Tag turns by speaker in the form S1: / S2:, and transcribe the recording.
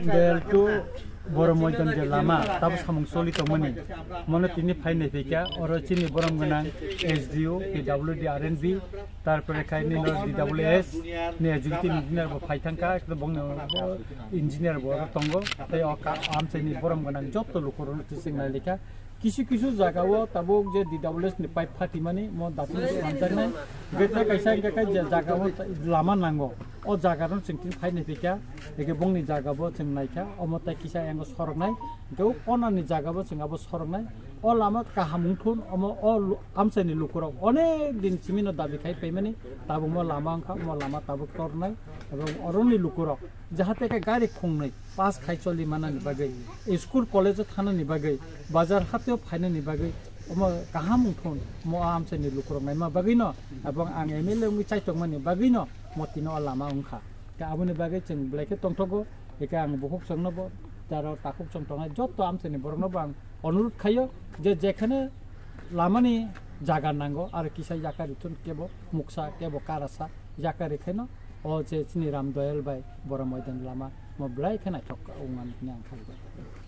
S1: Ramdayal to बरमयदान जे लामा ताबो सामुं सलित मनि मने तिनि फाइने फैका और चिनि बरम गनां एसडीओ पीडब्ल्यूडी आरएनबी तारपरे खायनि नो डीडब्ल्यूएस ने एजुकेटिव इंजिनियर बो फाइथांका बंनो इंजिनियर बो तंगो तै आमसेनि बरम गनां जत्त लुखरन तिसिंना लेखा किसी किसी जगह तब जे डीडब्ल्यूएस नि पाइप फाटी माने म दासिम सानजानाय बेटा कैसा जगह लामा नांगौ ओ जगह जों फाइने फैका एके बंनि जगह जों नायखा अमता किसा एंग सरनाय गौ कोनानि जगह जों अब सरनाय ओ लामा काहामुंथुन अम ओ आमसानि लुकुराव अनेक दिन सिमिनो दाबि खाइ पैमानि ताबो म लामा अंखा म लामा ताबो तरनाय एबं अरननि लुकुराव जाहाते के गारि खुंनाय पास खाइचलि मानानि बागै स्कुल कलेज थानानि बागै बाजार हाथायाव फायनानि बागै अम काहामुंथुन म आमसानि लुकुराव नायमा बागै न एबं आं एमएलए नि चाइतंमानि बागै न मतिनो लामा अंखा का आबुनि बागै जों ब्लाइके तंथगो एका आं बहुक संनबो तारो ताकुक संथंनाय जत्त आमसानि बरनबो आं अनुरोध खायो जे जेखाने लामानि जागा नांगौ आरो किसा जाका रिथुन केबो मुक्सा केबो कारासा जाका रेखायनो ओ जे चिनि रामदयाल बाय बरमयदान लामा म ब्लाइके नायथक औमान नि आं खायो